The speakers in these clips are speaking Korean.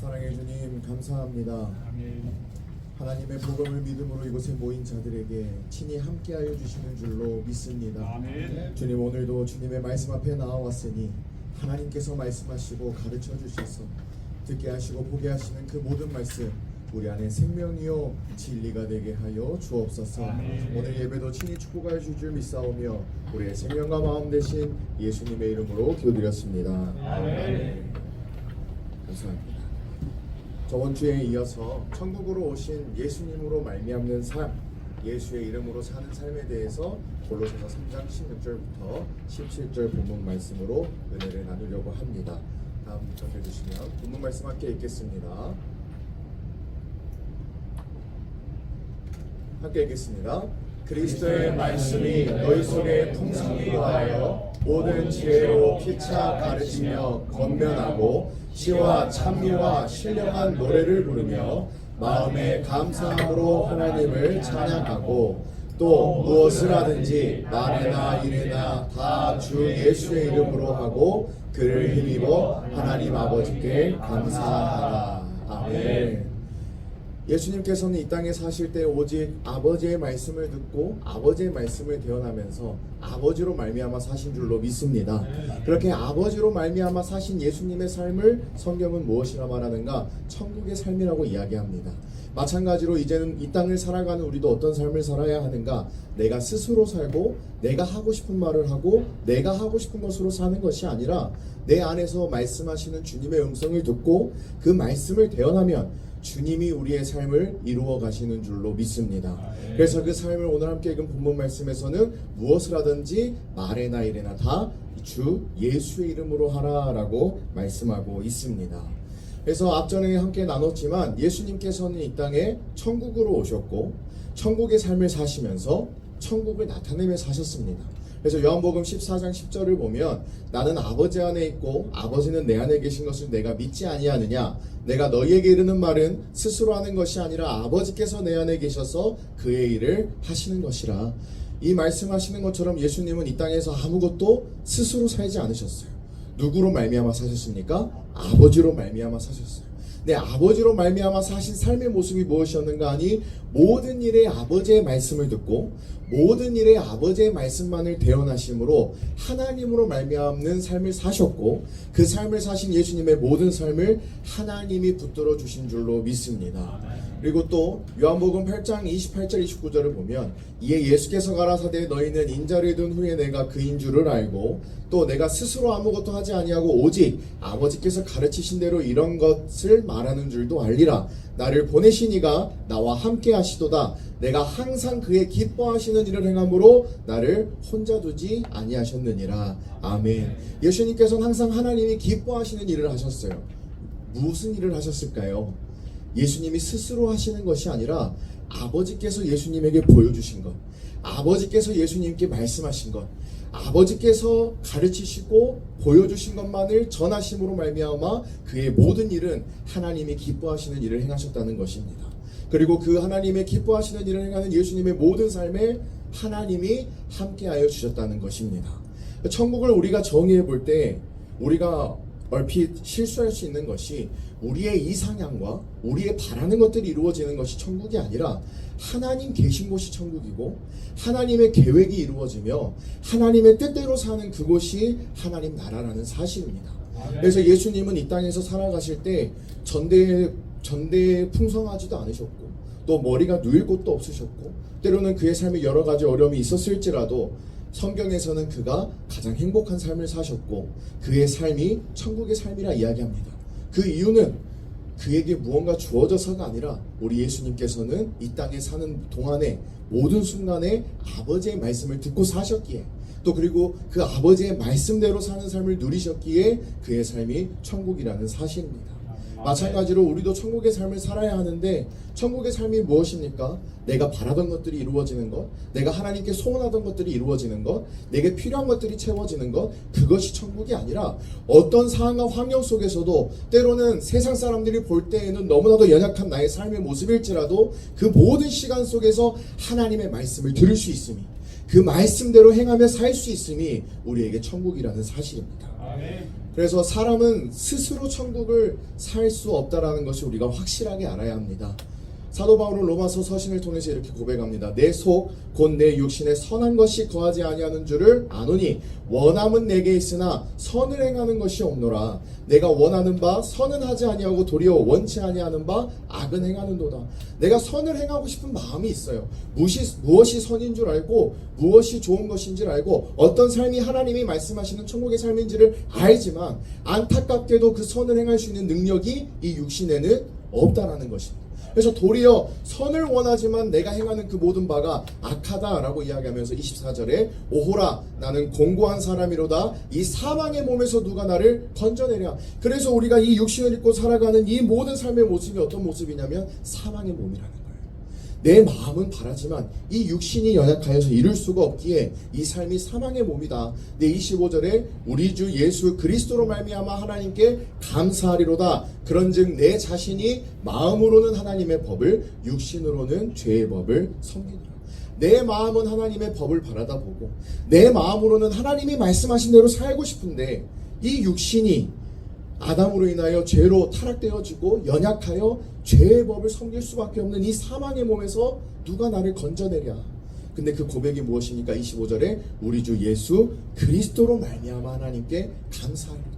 사랑해 주님 감사합니다. 하나님의 복음을 믿음으로 이곳에 모인 자들에게 친히 함께하여 주시는 줄로 믿습니다. 주님, 오늘도 주님의 말씀 앞에 나와왔으니 하나님께서 말씀하시고 가르쳐 주셔서 듣게 하시고 보게 하시는 그 모든 말씀 우리 안에 생명이요 진리가 되게 하여 주옵소서. 오늘 예배도 친히 축복하여 주실 줄 믿사오며 우리의 생명과 마음 되신 예수님의 이름으로 기도드렸습니다. 감사합니다. 저번 주에 이어서 천국으로 오신 예수님으로 말미암는 삶, 예수의 이름으로 사는 삶에 대해서 골로새서 3장 16절부터 17절 본문 말씀으로 은혜를 나누려고 합니다. 다음 전해주시면 본문 말씀 함께 읽겠습니다. 함께 읽겠습니다. 그리스도의 말씀이 너희 속에 풍성히 거하여 모든 지혜로 피차 가르치며 권면하고 시와 찬미와 신령한 노래를 부르며 마음에 감사함으로 하나님을 찬양하고 또 무엇을 하든지 말이나 일이나 다 주 예수의 이름으로 하고 그를 힘입어 하나님 아버지께 감사하라. 아멘. 예수님께서는 이 땅에 사실 때 오직 아버지의 말씀을 듣고 아버지의 말씀을 대언하면서 아버지로 말미암아 사신 줄로 믿습니다. 그렇게 아버지로 말미암아 사신 예수님의 삶을 성경은 무엇이라 말하는가? 천국의 삶이라고 이야기합니다. 마찬가지로 이제는 이 땅을 살아가는 우리도 어떤 삶을 살아야 하는가? 내가 스스로 살고 내가 하고 싶은 말을 하고 내가 하고 싶은 것으로 사는 것이 아니라 내 안에서 말씀하시는 주님의 음성을 듣고 그 말씀을 대언하면 주님이 우리의 삶을 이루어 가시는 줄로 믿습니다. 그래서 그 삶을 오늘 함께 읽은 본문 말씀에서는 무엇을 하든지 말에나 일에나 다 주 예수의 이름으로 하라라고 말씀하고 있습니다. 그래서 앞전에 함께 나눴지만 예수님께서는 이 땅에 천국으로 오셨고 천국의 삶을 사시면서 천국을 나타내며 사셨습니다. 그래서 요한복음 14장 10절을 보면 나는 아버지 안에 있고 아버지는 내 안에 계신 것을 내가 믿지 아니하느냐? 내가 너희에게 이르는 말은 스스로 하는 것이 아니라 아버지께서 내 안에 계셔서 그의 일을 하시는 것이라. 이 말씀하시는 것처럼 예수님은 이 땅에서 아무것도 스스로 살지 않으셨어요. 누구로 말미암아 사셨습니까? 아버지로 말미암아 사셨어요. 내 아버지로 말미암아 사신 삶의 모습이 무엇이었는가 하니 모든 일에 아버지의 말씀을 듣고 모든 일에 아버지의 말씀만을 대언하심으로 하나님으로 말미암는 삶을 사셨고 그 삶을 사신 예수님의 모든 삶을 하나님이 붙들어 주신 줄로 믿습니다. 그리고 또 요한복음 8장 28절 29절을 보면 이에 예수께서 가라사대 너희는 인자를 둔 후에 내가 그인 줄을 알고 또 내가 스스로 아무것도 하지 아니하고 오직 아버지께서 가르치신 대로 이런 것을 말하는 줄도 알리라. 나를 보내신 이가 나와 함께 하시도다. 내가 항상 그의 기뻐하시는 일을 행함으로 나를 혼자 두지 아니하셨느니라. 아멘. 예수님께서는 항상 하나님이 기뻐하시는 일을 하셨어요. 무슨 일을 하셨을까요? 예수님이 스스로 하시는 것이 아니라 아버지께서 예수님에게 보여주신 것, 아버지께서 예수님께 말씀하신 것, 아버지께서 가르치시고 보여주신 것만을 전하심으로 말미암아 그의 모든 일은 하나님이 기뻐하시는 일을 행하셨다는 것입니다. 그리고 그 하나님의 기뻐하시는 일을 행하는 예수님의 모든 삶에 하나님이 함께하여 주셨다는 것입니다. 천국을 우리가 정의해 볼 때 우리가 얼핏 실수할 수 있는 것이 우리의 이상향과 우리의 바라는 것들이 이루어지는 것이 천국이 아니라 하나님 계신 곳이 천국이고 하나님의 계획이 이루어지며 하나님의 뜻대로 사는 그곳이 하나님 나라라는 사실입니다. 그래서 예수님은 이 땅에서 살아가실 때 전대에 풍성하지도 않으셨고 또 머리가 누일 곳도 없으셨고 때로는 그의 삶에 여러 가지 어려움이 있었을지라도 성경에서는 그가 가장 행복한 삶을 사셨고 그의 삶이 천국의 삶이라 이야기합니다. 그 이유는 그에게 무언가 주어져서가 아니라 우리 예수님께서는 이 땅에 사는 동안에 모든 순간에 아버지의 말씀을 듣고 사셨기에 또 그리고 그 아버지의 말씀대로 사는 삶을 누리셨기에 그의 삶이 천국이라는 사실입니다. 마찬가지로 우리도 천국의 삶을 살아야 하는데 천국의 삶이 무엇입니까? 내가 바라던 것들이 이루어지는 것, 내가 하나님께 소원하던 것들이 이루어지는 것, 내게 필요한 것들이 채워지는 것, 그것이 천국이 아니라 어떤 상황과 환경 속에서도 때로는 세상 사람들이 볼 때에는 너무나도 연약한 나의 삶의 모습일지라도 그 모든 시간 속에서 하나님의 말씀을 들을 수 있음이 그 말씀대로 행하며 살 수 있음이 우리에게 천국이라는 사실입니다. 그래서 사람은 스스로 천국을 살 수 없다라는 것을 우리가 확실하게 알아야 합니다. 사도 바울은 로마서 서신을 통해서 이렇게 고백합니다. 내 속 곧 내 육신에 선한 것이 거하지 아니하는 줄을 아노니 원함은 내게 있으나 선을 행하는 것이 없노라. 내가 원하는 바 선은 하지 아니하고 도리어 원치 아니하는 바 악은 행하는도다. 내가 선을 행하고 싶은 마음이 있어요. 무엇이 선인 줄 알고 무엇이 좋은 것인 줄 알고 어떤 삶이 하나님이 말씀하시는 천국의 삶인지를 알지만 안타깝게도 그 선을 행할 수 있는 능력이 이 육신에는 없다라는 것입니다. 그래서 도리어 선을 원하지만 내가 행하는 그 모든 바가 악하다라고 이야기하면서 24절에 오호라 나는 공고한 사람이로다 이 사망의 몸에서 누가 나를 건져내랴. 그래서 우리가 이 육신을 입고 살아가는 이 모든 삶의 모습이 어떤 모습이냐면 사망의 몸이라는 거예요. 내 마음은 바라지만 이 육신이 연약하여서 이룰 수가 없기에 이 삶이 사망의 몸이다. 네, 25절에 우리 주 예수 그리스도로 말미암아 하나님께 감사하리로다. 그런즉 내 자신이 마음으로는 하나님의 법을 육신으로는 죄의 법을 섬기노라. 내 마음은 하나님의 법을 바라다 보고 내 마음으로는 하나님이 말씀하신 대로 살고 싶은데 이 육신이 아담으로 인하여 죄로 타락되어지고 연약하여 죄의 법을 섬길 수밖에 없는 이 사망의 몸에서 누가 나를 건져내랴. 근데 그 고백이 무엇입니까? 25절에 우리 주 예수 그리스도로 말미암아 하나님께 감사하리로다.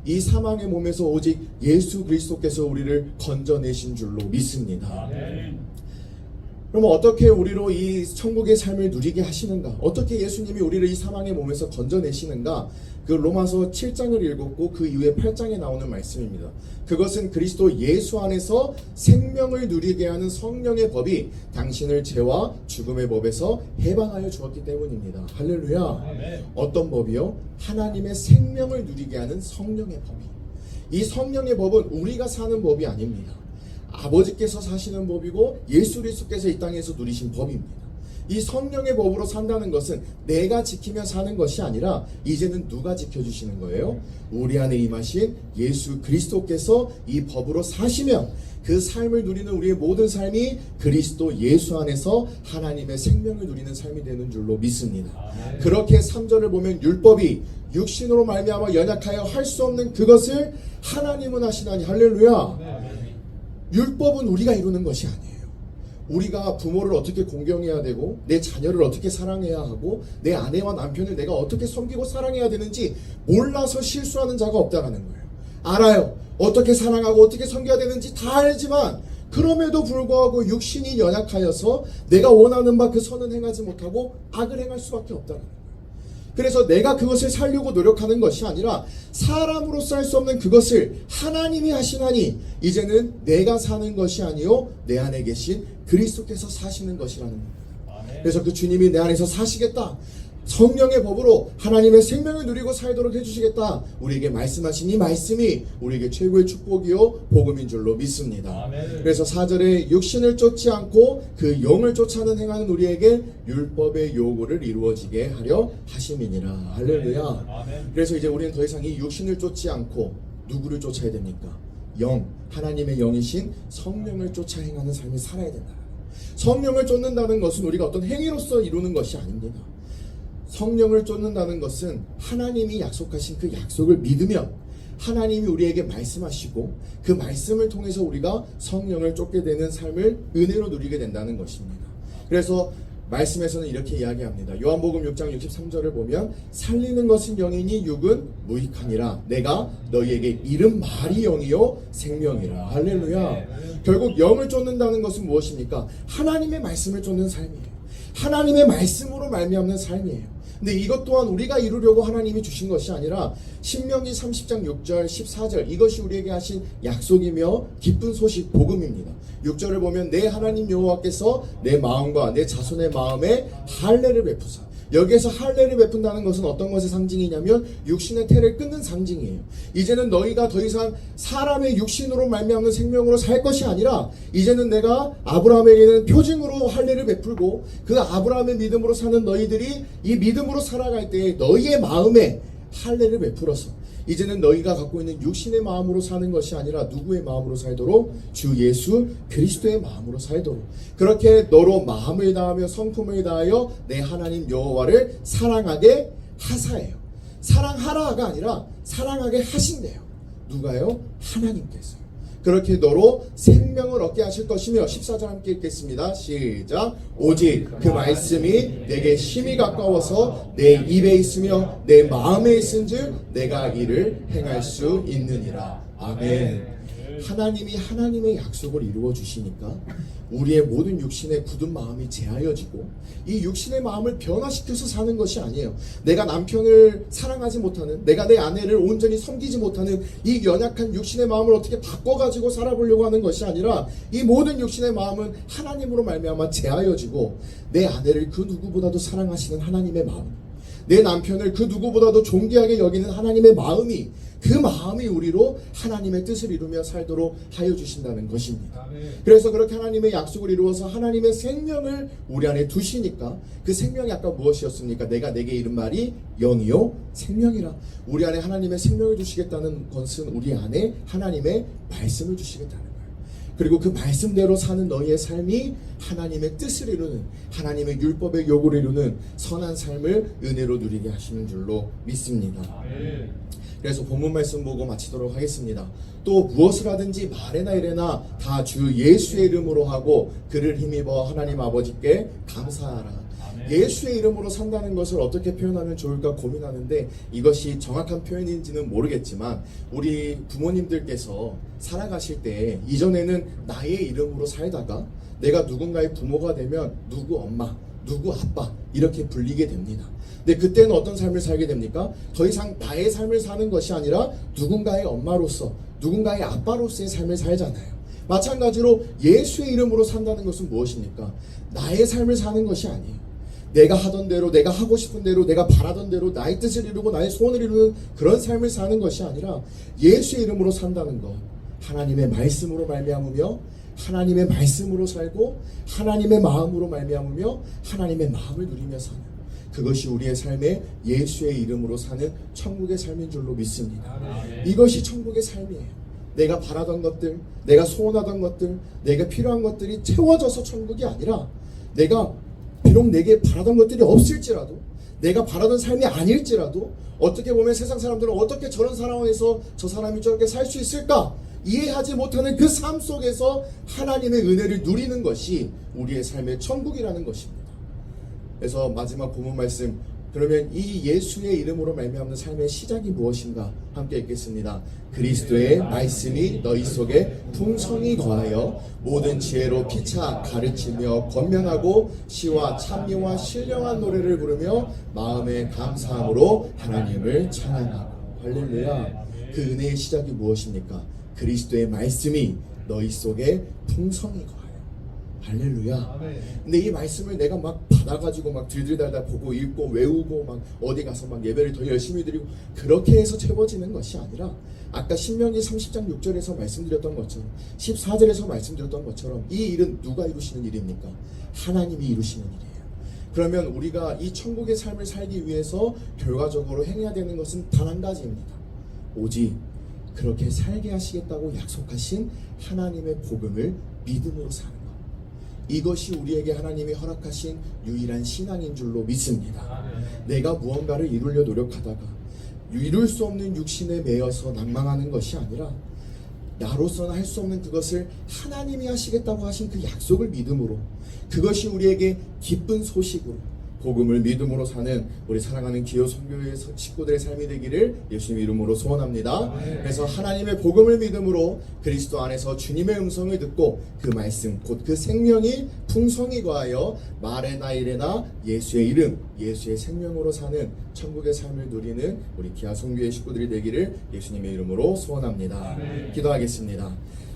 이 사망의 몸에서 오직 예수 그리스도께서 우리를 건져내신 줄로 믿습니다. 아멘. 그럼 어떻게 우리로 이 천국의 삶을 누리게 하시는가? 어떻게 예수님이 우리를 이 사망의 몸에서 건져내시는가? 그 로마서 7장을 읽었고 그 이후에 8장에 나오는 말씀입니다. 그것은 그리스도 예수 안에서 생명을 누리게 하는 성령의 법이 당신을 죄와 죽음의 법에서 해방하여 주었기 때문입니다. 할렐루야. 아멘. 어떤 법이요? 하나님의 생명을 누리게 하는 성령의 법이. 이 성령의 법은 우리가 사는 법이 아닙니다. 아버지께서 사시는 법이고 예수 그리스도께서 이 땅에서 누리신 법입니다. 이 성령의 법으로 산다는 것은 내가 지키며 사는 것이 아니라 이제는 누가 지켜주시는 거예요? 우리 안에 임하신 예수 그리스도께서 이 법으로 사시면 그 삶을 누리는 우리의 모든 삶이 그리스도 예수 안에서 하나님의 생명을 누리는 삶이 되는 줄로 믿습니다. 아멘. 그렇게 3절을 보면 율법이 육신으로 말미암아 연약하여 할 수 없는 그것을 하나님은 하시나니. 할렐루야. 아멘. 율법은 우리가 이루는 것이 아니에요. 우리가 부모를 어떻게 공경해야 되고 내 자녀를 어떻게 사랑해야 하고 내 아내와 남편을 내가 어떻게 섬기고 사랑해야 되는지 몰라서 실수하는 자가 없다라는 거예요. 알아요. 어떻게 사랑하고 어떻게 섬겨야 되는지 다 알지만 그럼에도 불구하고 육신이 연약하여서 내가 원하는 바 그 선은 행하지 못하고 악을 행할 수밖에 없다는 거예요. 그래서 내가 그것을 살려고 노력하는 것이 아니라 사람으로서 할 수 없는 그것을 하나님이 하시나니 이제는 내가 사는 것이 아니요 내 안에 계신 그리스도께서 사시는 것이라는 겁니다. 그래서 그 주님이 내 안에서 사시겠다. 성령의 법으로 하나님의 생명을 누리고 살도록 해주시겠다. 우리에게 말씀하신 이 말씀이 우리에게 최고의 축복이요 복음인 줄로 믿습니다. 아멘. 그래서 4절에 육신을 쫓지 않고 그 영을 쫓아는 행하는 우리에게 율법의 요구를 이루어지게 하려 하심이니라. 할렐루야. 아멘. 그래서 이제 우리는 더 이상 이 육신을 쫓지 않고 누구를 쫓아야 됩니까? 영, 하나님의 영이신 성령을 쫓아 행하는 삶을 살아야 된다. 성령을 쫓는다는 것은 우리가 어떤 행위로서 이루는 것이 아닙니다. 성령을 쫓는다는 것은 하나님이 약속하신 그 약속을 믿으면 하나님이 우리에게 말씀하시고 그 말씀을 통해서 우리가 성령을 쫓게 되는 삶을 은혜로 누리게 된다는 것입니다. 그래서 말씀에서는 이렇게 이야기합니다. 요한복음 6장 63절을 보면 살리는 것은 영이니 육은 무익하니라. 내가 너희에게 이른 말이 영이요 생명이라. 할렐루야. 결국 영을 쫓는다는 것은 무엇입니까? 하나님의 말씀을 쫓는 삶이에요. 하나님의 말씀으로 말미암는 삶이에요. 근데 이것 또한 우리가 이루려고 하나님이 주신 것이 아니라 신명기 30장 6절 14절 이것이 우리에게 하신 약속이며 기쁜 소식 복음입니다. 6절을 보면 내 하나님 여호와께서 내 마음과 내 자손의 마음에 할례를 베푸사. 여기에서 할례를 베푼다는 것은 어떤 것의 상징이냐면 육신의 태를 끊는 상징이에요. 이제는 너희가 더 이상 사람의 육신으로 말미암는 생명으로 살 것이 아니라 이제는 내가 아브라함에게는 표징으로 할례를 베풀고 그 아브라함의 믿음으로 사는 너희들이 이 믿음으로 살아갈 때 너희의 마음에 할례를 베풀어서 이제는 너희가 갖고 있는 육신의 마음으로 사는 것이 아니라 누구의 마음으로 살도록? 주 예수 그리스도의 마음으로 살도록. 그렇게 너로 마음을 다하며 성품을 다하여 내 하나님 여호와를 사랑하게 하사예요. 사랑하라가 아니라 사랑하게 하신대요. 누가요? 하나님께서. 그렇게 너로 생명을 얻게 하실 것이며 14절 함께 읽겠습니다. 시작. 오직 그 말씀이 내게 심히 가까워서 내 입에 있으며 내 마음에 있은즉 내가 이를 행할 수 있느니라. 아멘. 하나님이 하나님의 약속을 이루어 주시니까 우리의 모든 육신의 굳은 마음이 제하여지고 이 육신의 마음을 변화시켜서 사는 것이 아니에요. 내가 남편을 사랑하지 못하는, 내가 내 아내를 온전히 섬기지 못하는 이 연약한 육신의 마음을 어떻게 바꿔가지고 살아보려고 하는 것이 아니라 이 모든 육신의 마음은 하나님으로 말미암아 제하여지고 내 아내를 그 누구보다도 사랑하시는 하나님의 마음, 내 남편을 그 누구보다도 존귀하게 여기는 하나님의 마음이, 그 마음이 우리로 하나님의 뜻을 이루며 살도록 하여 주신다는 것입니다. 그래서 그렇게 하나님의 약속을 이루어서 하나님의 생명을 우리 안에 두시니까 그 생명이 아까 무엇이었습니까? 내가 내게 이른 말이 영이요 생명이라. 우리 안에 하나님의 생명을 주시겠다는 것은 우리 안에 하나님의 말씀을 주시겠다는 거예요. 그리고 그 말씀대로 사는 너희의 삶이 하나님의 뜻을 이루는, 하나님의 율법의 요구를 이루는 선한 삶을 은혜로 누리게 하시는 줄로 믿습니다. 그래서 본문 말씀 보고 마치도록 하겠습니다. 또 무엇을 하든지 말에나 이래나 다 주 예수의 이름으로 하고 그를 힘입어 하나님 아버지께 감사하라. 예수의 이름으로 산다는 것을 어떻게 표현하면 좋을까 고민하는데, 이것이 정확한 표현인지는 모르겠지만 우리 부모님들께서 살아가실 때 이전에는 나의 이름으로 살다가 내가 누군가의 부모가 되면 누구 엄마, 누구 아빠 이렇게 불리게 됩니다. 근데 그때는 어떤 삶을 살게 됩니까? 더 이상 나의 삶을 사는 것이 아니라 누군가의 엄마로서, 누군가의 아빠로서의 삶을 살잖아요. 마찬가지로 예수의 이름으로 산다는 것은 무엇입니까? 나의 삶을 사는 것이 아니에요. 내가 하던 대로, 내가 하고 싶은 대로, 내가 바라던 대로 나의 뜻을 이루고 나의 소원을 이루는 그런 삶을 사는 것이 아니라 예수의 이름으로 산다는 것, 하나님의 말씀으로 말미암으며 하나님의 말씀으로 살고 하나님의 마음으로 말미암으며 하나님의 마음을 누리며 사는, 그것이 우리의 삶에 예수의 이름으로 사는 천국의 삶인 줄로 믿습니다. 이것이 천국의 삶이에요. 내가 바라던 것들, 내가 소원하던 것들, 내가 필요한 것들이 채워져서 천국이 아니라, 내가 비록 내게 바라던 것들이 없을지라도, 내가 바라던 삶이 아닐지라도, 어떻게 보면 세상 사람들은 어떻게 저런 상황에서 저 사람이 저렇게 살 수 있을까 이해하지 못하는 그 삶 속에서 하나님의 은혜를 누리는 것이 우리의 삶의 천국이라는 것입니다. 그래서 마지막 본문 말씀, 그러면 이 예수의 이름으로 말미암는 삶의 시작이 무엇인가 함께 읽겠습니다. 그리스도의 말씀이 너희 속에 풍성히 거하여 모든 지혜로 피차 가르치며 권면하고 시와 찬미와 신령한 노래를 부르며 마음에 감사함으로 하나님을 찬양하고. 할렐루야. 그 은혜의 시작이 무엇입니까? 그리스도의 말씀이 너희 속에 풍성히 거하여. 할렐루야. 근데 이 말씀을 내가 막 받아가지고 막 들들달달 보고 읽고 외우고 막 어디 가서 막 예배를 더 열심히 드리고 그렇게 해서 채워지는 것이 아니라, 아까 신명기 30장 6절에서 말씀드렸던 것처럼, 14절에서 말씀드렸던 것처럼 이 일은 누가 이루시는 일입니까? 하나님이 이루시는 일이에요. 그러면 우리가 이 천국의 삶을 살기 위해서 결과적으로 행해야 되는 것은 단 한 가지입니다. 오직 그렇게 살게 하시겠다고 약속하신 하나님의 복음을 믿음으로 사는 것. 이것이 우리에게 하나님이 허락하신 유일한 신앙인 줄로 믿습니다. 내가 무언가를 이루려 노력하다가 이룰 수 없는 육신에 매여서 낭망하는 것이 아니라, 나로서는 할 수 없는 그것을 하나님이 하시겠다고 하신 그 약속을 믿음으로, 그것이 우리에게 기쁜 소식으로 복음을 믿음으로 사는 우리 사랑하는 기호 선교회 식구들의 삶이 되기를 예수님 이름으로 소원합니다. 그래서 하나님의 복음을 믿음으로 그리스도 안에서 주님의 음성을 듣고 그 말씀 곧 그 생명이 풍성히 거하여 말에나 이래나 예수의 이름, 예수의 생명으로 사는 천국의 삶을 누리는 우리 기아 선교회 식구들이 되기를 예수님의 이름으로 소원합니다. 기도하겠습니다.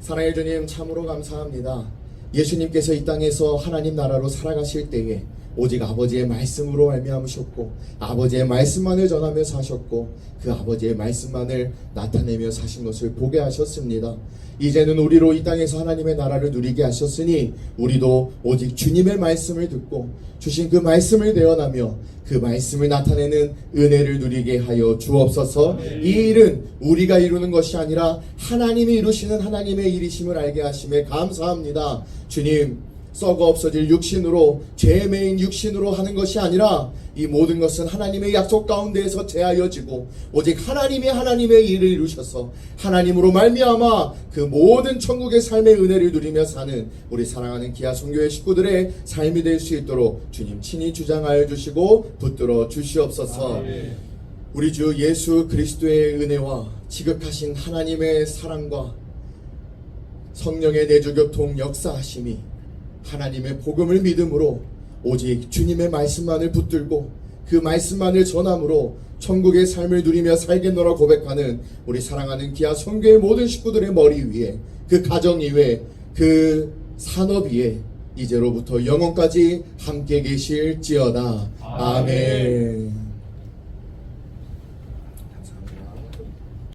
사랑의 주님, 참으로 감사합니다. 예수님께서 이 땅에서 하나님 나라로 살아가실 때에 오직 아버지의 말씀으로 말미암으셨고, 아버지의 말씀만을 전하며 사셨고, 그 아버지의 말씀만을 나타내며 사신 것을 보게 하셨습니다. 이제는 우리로 이 땅에서 하나님의 나라를 누리게 하셨으니 우리도 오직 주님의 말씀을 듣고 주신 그 말씀을 대언하며 그 말씀을 나타내는 은혜를 누리게 하여 주옵소서. 이 일은 우리가 이루는 것이 아니라 하나님이 이루시는 하나님의 일이심을 알게 하심에 감사합니다. 주님, 썩어 없어질 육신으로, 죄에 매인 육신으로 하는 것이 아니라 이 모든 것은 하나님의 약속 가운데에서 제하여지고 오직 하나님의 일을 이루셔서 하나님으로 말미암아 그 모든 천국의 삶의 은혜를 누리며 사는 우리 사랑하는 기아 선교회 식구들의 삶이 될 수 있도록 주님 친히 주장하여 주시고 붙들어 주시옵소서. 우리 주 예수 그리스도의 은혜와 지극하신 하나님의 사랑과 성령의 내주교통 역사하심이 하나님의 복음을 믿음으로 오직 주님의 말씀만을 붙들고 그 말씀만을 전함으로 천국의 삶을 누리며 살겠노라 고백하는 우리 사랑하는 기아 선교의 모든 식구들의 머리 위에, 그 가정 위에, 그 산업 위에 이제로부터 영원까지 함께 계실지어다. 아멘.